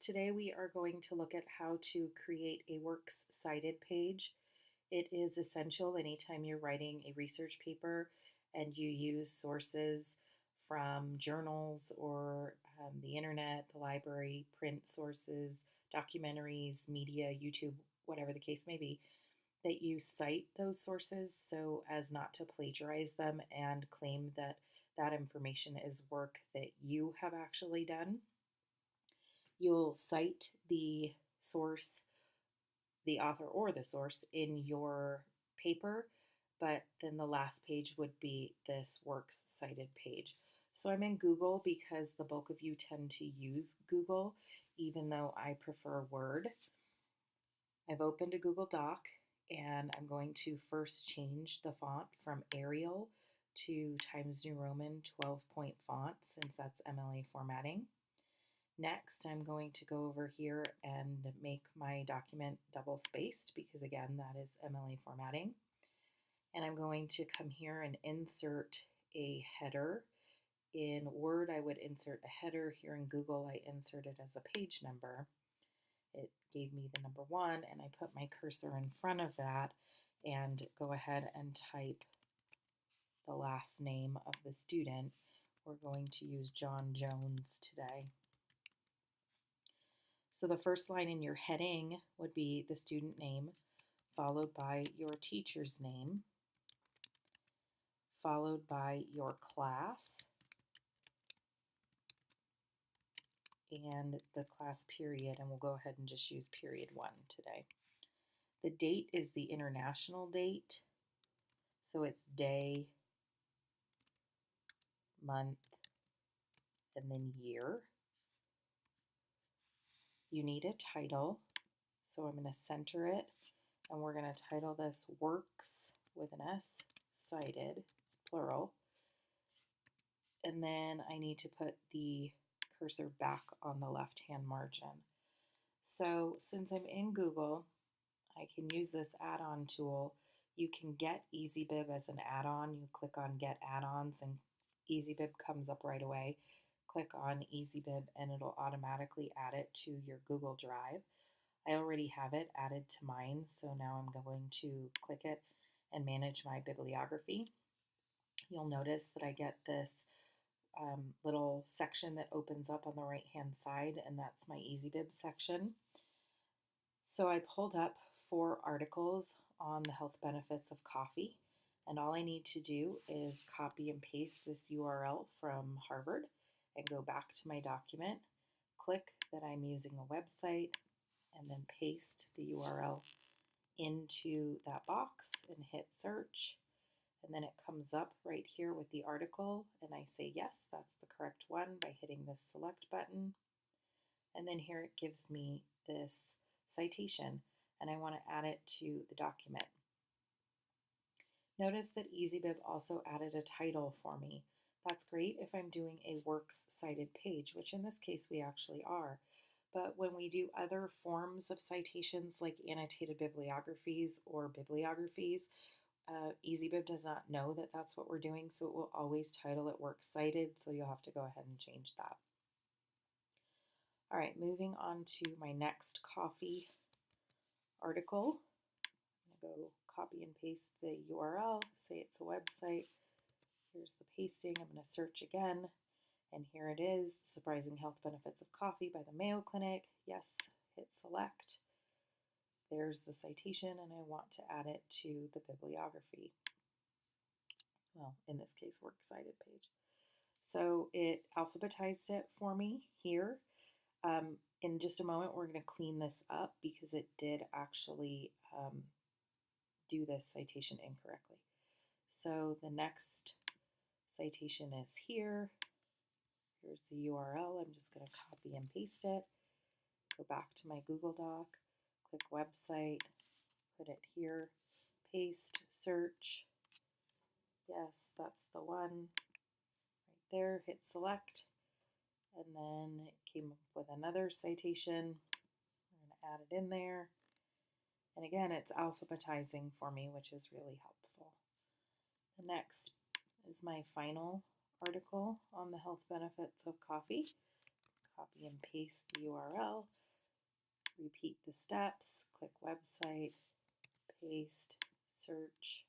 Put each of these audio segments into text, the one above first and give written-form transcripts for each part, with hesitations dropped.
Today we are going to look at how to create a works cited page. It is essential anytime you're writing a research paper and you use sources from journals or the internet, the library, print sources, documentaries, media, YouTube, whatever the case may be, that you cite those sources so as not to plagiarize them and claim that that information is work that you have actually done. You'll cite the source, the author or the source in your paper, but then the last page would be this works cited page. So I'm in Google because the bulk of you tend to use Google, even though I prefer Word. I've opened a Google Doc and I'm going to first change the font from Arial to Times New Roman 12-point font since that's MLA formatting. Next, I'm going to go over here and make my document double spaced because again, that is MLA formatting. And I'm going to come here and insert a header. In Word, I would insert a header. Here in Google, I insert it as a page number. It gave me the number 1, and I put my cursor in front of that and go ahead and type the last name of the student. We're going to use John Jones today. So the first line in your heading would be the student name, followed by your teacher's name, followed by your class, and the class period, and we'll go ahead and just use period 1 today. The date is the international date, so it's day, month, and then year. You need a title, so I'm going to center it, and we're going to title this Works with an S, Cited, it's plural, and then I need to put the cursor back on the left-hand margin. So since I'm in Google, I can use this add-on tool. You can get EasyBib as an add-on. You click on Get Add-ons and EasyBib comes up right away. Click on EasyBib and it'll automatically add it to your Google Drive. I already have it added to mine, so now I'm going to click it and manage my bibliography. You'll notice that I get this little section that opens up on the right hand side, and that's my EasyBib section. So I pulled up 4 articles on the health benefits of coffee, and all I need to do is copy and paste this URL from Harvard and go back to my document, click that I'm using a website, and then paste the URL into that box and hit search. And then it comes up right here with the article, and I say yes, that's the correct one by hitting this select button. And then here it gives me this citation, and I want to add it to the document. Notice that EasyBib also added a title for me. That's great if I'm doing a works cited page, which in this case we actually are. But when we do other forms of citations like annotated bibliographies or bibliographies, EasyBib does not know that that's what we're doing, so it will always title it works cited, so you'll have to go ahead and change that. All right, moving on to my next coffee article. I'm going to go copy and paste the URL, say it's a website. Here's the pasting. I'm going to search again, and here it is, The Surprising Health Benefits of Coffee by the Mayo Clinic. Yes, hit select. There's the citation, and I want to add it to the bibliography. Well, in this case, works cited page. So it alphabetized it for me here. In just a moment, we're going to clean this up because it did actually do this citation incorrectly. So the next citation is here. Here's the URL. I'm just going to copy and paste it. Go back to my Google Doc, click website, put it here, paste, search. Yes, that's the one right there. Hit select. And then it came up with another citation. I'm going to add it in there. And again, it's alphabetizing for me, which is really helpful. The next is my final article on the health benefits of coffee. copy and paste the URL, repeat the steps, click website, paste, search.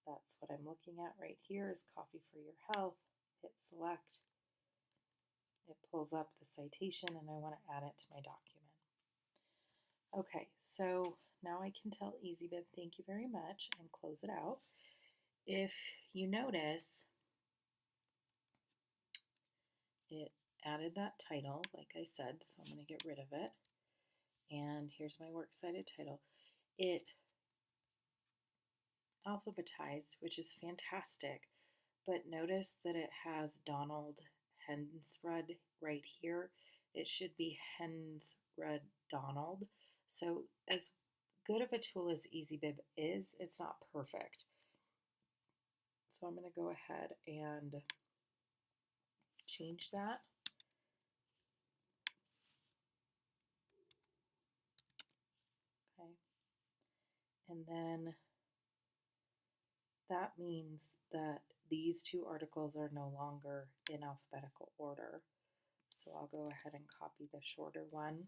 That's what I'm looking at right here is Coffee for Your Health. Hit select. It pulls up the citation and I want to add it to my document. Okay, so now I can tell EasyBib thank you very much and close it out. If you notice, it added that title, like I said, so I'm going to get rid of it. And here's my works cited title. It alphabetized, which is fantastic, but notice that it has Donald Hensrud right here. It should be Hensrud Donald. So as good of a tool as EasyBib is, it's not perfect. So I'm going to go ahead and change that. Okay. And then that means that these two articles are no longer in alphabetical order. So I'll go ahead and copy the shorter one,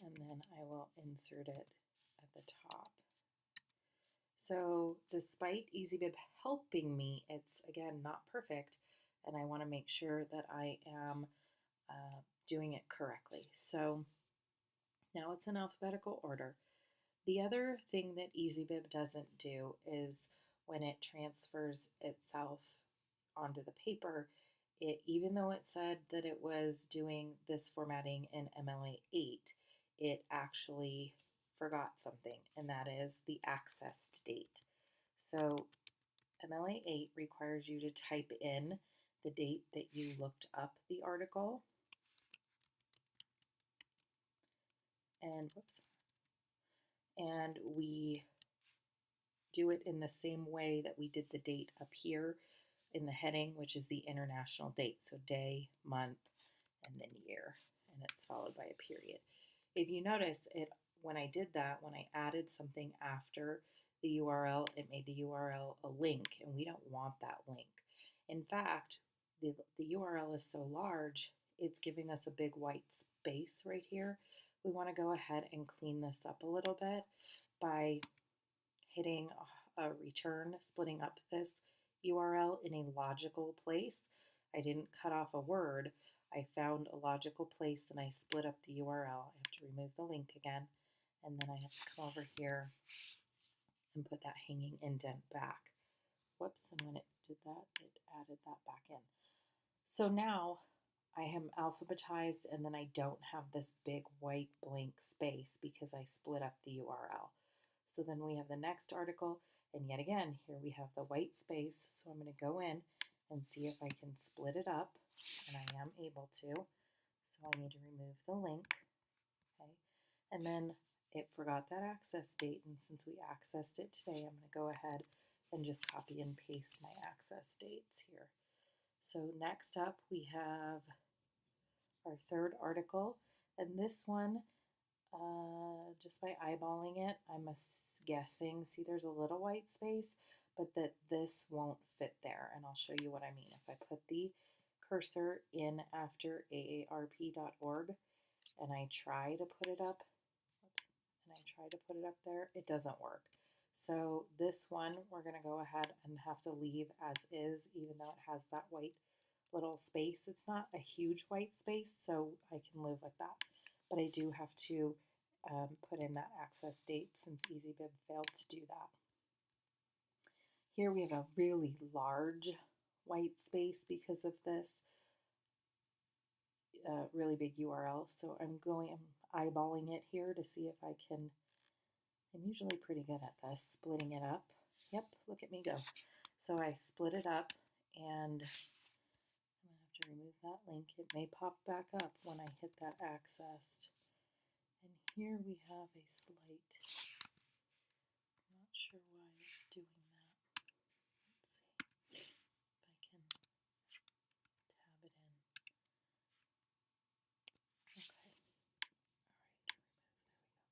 and then I will insert it at the top. So despite EasyBib helping me, it's again not perfect, and I want to make sure that I am doing it correctly. So now it's in alphabetical order. The other thing that EasyBib doesn't do is when it transfers itself onto the paper, even though it said that it was doing this formatting in MLA 8, it actually forgot something, and that is the accessed date. So MLA 8 requires you to type in the date that you looked up the article. And whoops. And we do it in the same way that we did the date up here in the heading, which is the international date. So day, month, and then year, and it's followed by a period. If you notice it, when I did that, when I added something after the URL, it made the URL a link, and we don't want that link. In fact, the URL is so large, it's giving us a big white space right here. We want to go ahead and clean this up a little bit by hitting a return, splitting up this URL in a logical place. I didn't cut off a word. I found a logical place and I split up the URL. I have to remove the link again, and then I have to come over here and put that hanging indent back. Whoops, and when it did that, it added that back in. So now I am alphabetized, and then I don't have this big white blank space because I split up the URL. So then we have the next article, and yet again, here we have the white space. So I'm going to go in and see if I can split it up, and I am able to. So I need to remove the link, okay? And then it forgot that access date, and since we accessed it today, I'm going to go ahead and just copy and paste my access dates here. So next up, we have our third article, and this one, just by eyeballing it, I'm guessing, see there's a little white space, but that this won't fit there, and I'll show you what I mean. If I put the cursor in after aarp.org and I try to put it up, there, it doesn't work. So this one, we're going to go ahead and have to leave as is, even though it has that white little space. It's not a huge white space, so I can live with that. But I do have to put in that access date since EasyBib failed to do that. Here we have a really large white space because of this really big URL. So I'm eyeballing it here to see if I can. I'm usually pretty good at this, splitting it up. Yep, look at me go. So I split it up, and I'm going to have to remove that link. It may pop back up when I hit that accessed. And here we have a slight, I'm not sure why it's doing that. Let's see if I can tab it in. Okay,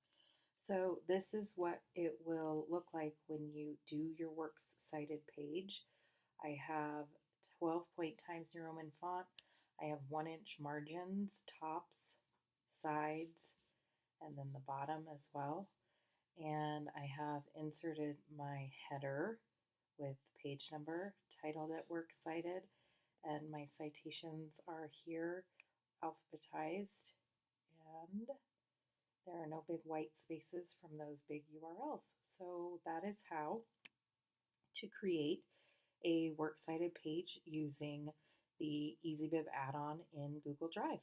all right, so this is what it will look like when you do your works cited page. I have 12 point Times New Roman font. I have 1-inch margins, tops, sides, and then the bottom as well. And I have inserted my header with page number titled at Works Cited, and my citations are here alphabetized, and there are no big white spaces from those big URLs. So that is how to create a works cited page using the EasyBib add-on in Google Drive.